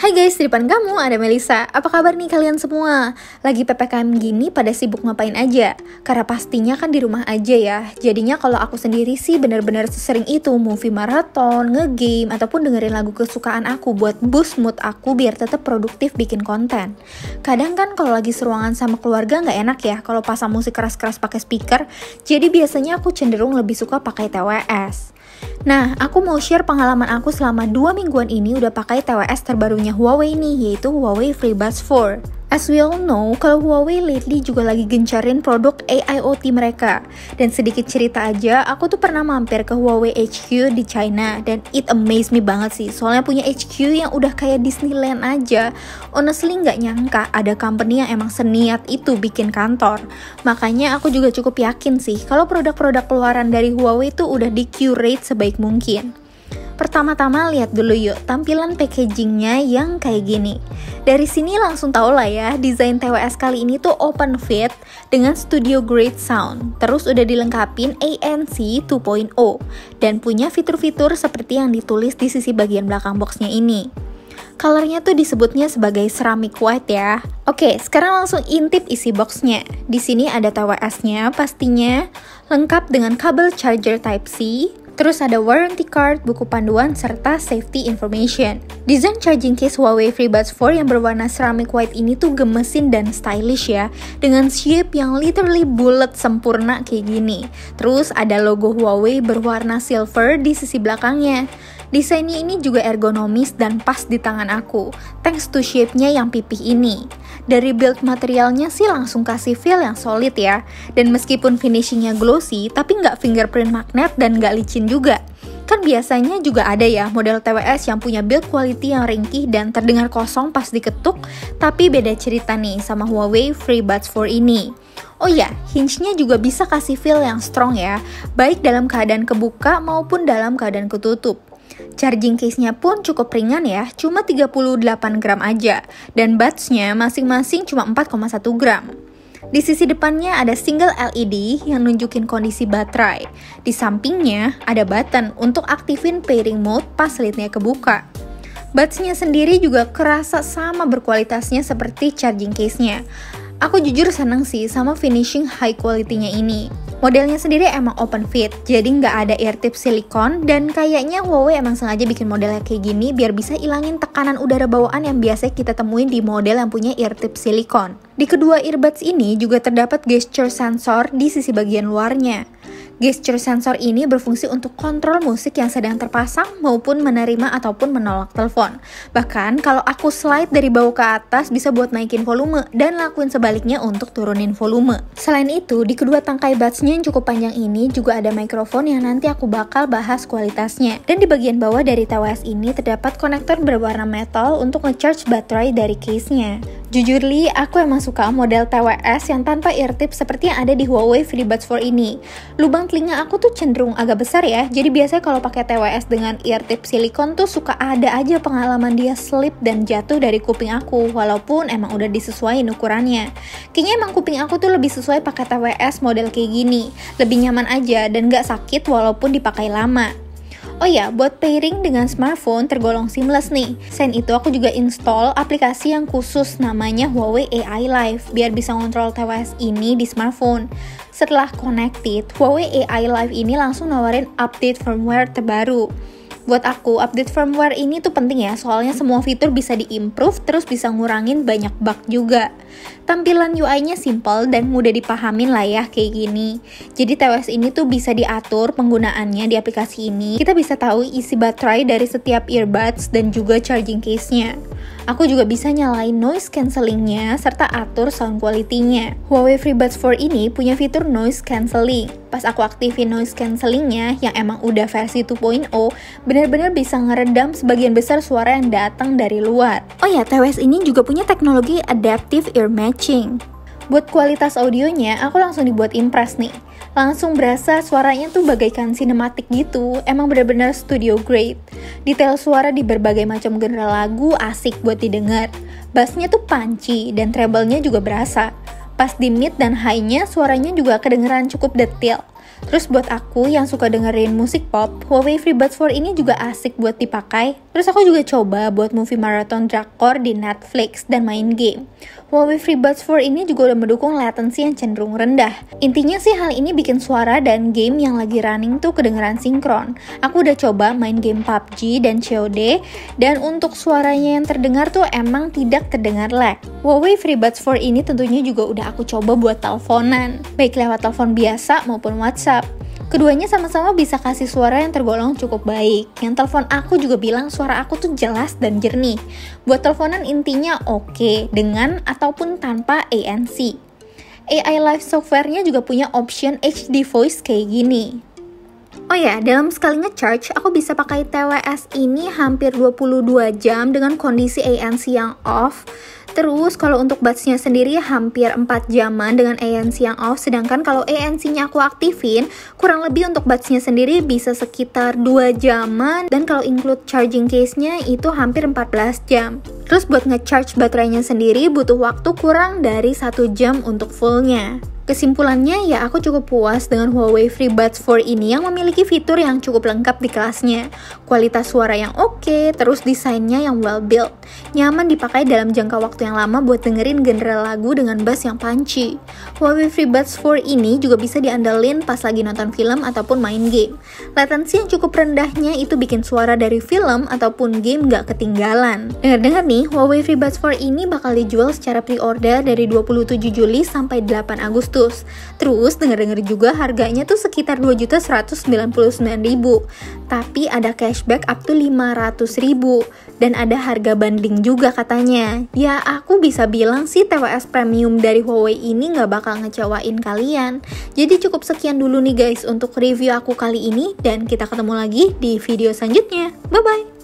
Hai guys, di depan kamu ada Melisa. Apa kabar nih kalian semua? Lagi PPKM gini pada sibuk ngapain aja? Karena pastinya kan di rumah aja ya. Jadinya kalau aku sendiri sih bener-bener sesering itu movie marathon, ngegame, ataupun dengerin lagu kesukaan aku buat boost mood aku biar tetap produktif bikin konten. Kadang kan kalau lagi seruangan sama keluarga nggak enak ya kalau pasang musik keras-keras pakai speaker. Jadi biasanya aku cenderung lebih suka pakai TWS. Nah, aku mau share pengalaman aku selama 2 mingguan ini udah pakai TWS terbarunya Huawei nih, yaitu Huawei FreeBuds 4. As we all know, kalau Huawei lately juga lagi gencarin produk AIoT mereka. Dan sedikit cerita aja, aku tuh pernah mampir ke Huawei HQ di China dan it amazed me banget sih. Soalnya punya HQ yang udah kayak Disneyland aja. Honestly nggak nyangka ada company yang emang seniat itu bikin kantor. Makanya aku juga cukup yakin sih kalau produk-produk keluaran dari Huawei tuh udah di-curate sebaik mungkin. Pertama-tama lihat dulu yuk tampilan packagingnya yang kayak gini. Dari sini langsung tau lah ya, desain TWS kali ini tuh open fit dengan studio grade sound. Terus udah dilengkapin ANC 2.0 dan punya fitur-fitur seperti yang ditulis di sisi bagian belakang boxnya ini. Colornya tuh disebutnya sebagai ceramic white ya. Oke, sekarang langsung intip isi boxnya. Di sini ada TWS-nya pastinya, lengkap dengan kabel charger Type-C. Terus ada warranty card, buku panduan, serta safety information. Desain charging case Huawei FreeBuds 4 yang berwarna ceramic white ini tuh gemesin dan stylish ya, dengan shape yang literally bulat sempurna kayak gini. Terus ada logo Huawei berwarna silver di sisi belakangnya. Desainnya ini juga ergonomis dan pas di tangan aku, thanks to shape-nya yang pipih ini. Dari build materialnya sih langsung kasih feel yang solid ya, dan meskipun finishingnya glossy, tapi nggak fingerprint magnet dan nggak licin juga. Kan biasanya juga ada ya model TWS yang punya build quality yang ringkih dan terdengar kosong pas diketuk, tapi beda cerita nih sama Huawei FreeBuds 4 ini. Oh ya, hinge-nya juga bisa kasih feel yang strong ya, baik dalam keadaan kebuka maupun dalam keadaan ketutup. Charging case-nya pun cukup ringan ya, cuma 38 gram aja, dan buds-nya masing-masing cuma 4,1 gram. Di sisi depannya ada single LED yang nunjukin kondisi baterai. Di sampingnya ada button untuk aktifin pairing mode pas lidnya kebuka. Buds-nya sendiri juga kerasa sama berkualitasnya seperti charging case-nya. Aku jujur seneng sih sama finishing high quality-nya ini. Modelnya sendiri emang open fit, jadi nggak ada ear tip silikon, dan kayaknya Huawei emang sengaja bikin modelnya kayak gini biar bisa ilangin tekanan udara bawaan yang biasa kita temuin di model yang punya ear tip silikon. Di kedua earbuds ini juga terdapat gesture sensor di sisi bagian luarnya. Gesture sensor ini berfungsi untuk kontrol musik yang sedang terpasang maupun menerima ataupun menolak telepon. Bahkan kalau aku slide dari bawah ke atas bisa buat naikin volume dan lakuin sebaliknya untuk turunin volume. Selain itu, di kedua tangkai buds-nya yang cukup panjang ini juga ada mikrofon yang nanti aku bakal bahas kualitasnya. Dan di bagian bawah dari TWS ini terdapat konektor berwarna metal untuk nge-charge baterai dari case-nya. Jujur li, aku emang suka model TWS yang tanpa ear tip seperti yang ada di Huawei FreeBuds 4 ini. Lubang telinga aku tuh cenderung agak besar ya, jadi biasanya kalau pakai TWS dengan ear tip silikon tuh suka ada aja pengalaman dia slip dan jatuh dari kuping aku, walaupun emang udah disesuaiin ukurannya. Kayaknya emang kuping aku tuh lebih sesuai pakai TWS model kayak gini, lebih nyaman aja dan gak sakit walaupun dipakai lama. Oh ya, buat pairing dengan smartphone tergolong seamless nih. Selain itu aku juga install aplikasi yang khusus namanya Huawei AI Live biar bisa ngontrol TWS ini di smartphone. Setelah connected, Huawei AI Live ini langsung nawarin update firmware terbaru. Buat aku, update firmware ini tuh penting ya, soalnya semua fitur bisa di-improve, terus bisa ngurangin banyak bug juga. Tampilan UI-nya simple dan mudah dipahamin lah ya, kayak gini. Jadi TWS ini tuh bisa diatur penggunaannya di aplikasi ini. Kita bisa tahu isi baterai dari setiap earbuds dan juga charging case-nya. Aku juga bisa nyalain noise cancelling-nya serta atur sound quality-nya. Huawei FreeBuds 4 ini punya fitur noise cancelling. Pas aku aktifin noise cancelling-nya yang emang udah versi 2.0, benar-benar bisa ngeredam sebagian besar suara yang datang dari luar. Oh ya, TWS ini juga punya teknologi adaptive ear matching. Buat kualitas audionya, aku langsung dibuat impress nih. Langsung berasa suaranya tuh bagaikan sinematik gitu, emang benar-benar studio grade. Detail suara di berbagai macam genre lagu asik buat didengar. Bassnya tuh punchy dan treble-nya juga berasa. Pas di mid dan high-nya suaranya juga kedengeran cukup detail. Terus buat aku yang suka dengerin musik pop, Huawei FreeBuds 4 ini juga asik buat dipakai. Terus aku juga coba buat movie marathon drakor di Netflix dan main game. Huawei FreeBuds 4 ini juga udah mendukung latency yang cenderung rendah. Intinya sih hal ini bikin suara dan game yang lagi running tuh kedengeran sinkron. Aku udah coba main game PUBG dan COD, dan untuk suaranya yang terdengar tuh emang tidak terdengar lag. Huawei FreeBuds 4 ini tentunya juga udah aku coba buat teleponan, baik lewat telepon biasa maupun WhatsApp. Keduanya sama-sama bisa kasih suara yang tergolong cukup baik. Yang telepon aku juga bilang suara aku tuh jelas dan jernih. Buat teleponan intinya oke, dengan ataupun tanpa ANC. AI Live software-nya juga punya option HD voice kayak gini. Oh ya, dalam sekali nge-charge, aku bisa pakai TWS ini hampir 22 jam dengan kondisi ANC yang off. Terus kalau untuk buds-nya sendiri hampir 4 jaman dengan ANC yang off, sedangkan kalau ANC-nya aku aktifin, kurang lebih untuk buds-nya sendiri bisa sekitar 2 jaman, dan kalau include charging case-nya itu hampir 14 jam. Terus buat nge-charge baterainya sendiri butuh waktu kurang dari 1 jam untuk fullnya. Kesimpulannya ya aku cukup puas dengan Huawei FreeBuds 4 ini yang memiliki fitur yang cukup lengkap di kelasnya. Kualitas suara yang oke, terus desainnya yang well built. Nyaman dipakai dalam jangka waktu yang lama buat dengerin genre lagu dengan bass yang punchy. Huawei FreeBuds 4 ini juga bisa diandalin pas lagi nonton film ataupun main game. Latency yang cukup rendahnya itu bikin suara dari film ataupun game gak ketinggalan. Dengar-dengar nih, Huawei FreeBuds 4 ini bakal dijual secara pre-order dari 27 Juli sampai 8 Agustus. Terus denger-denger juga harganya tuh sekitar 2.199.000. Tapi ada cashback up to 500.000 dan ada harga banding juga katanya. Ya aku bisa bilang sih TWS Premium dari Huawei ini gak bakal ngecewain kalian. Jadi cukup sekian dulu nih guys untuk review aku kali ini, dan kita ketemu lagi di video selanjutnya. Bye bye.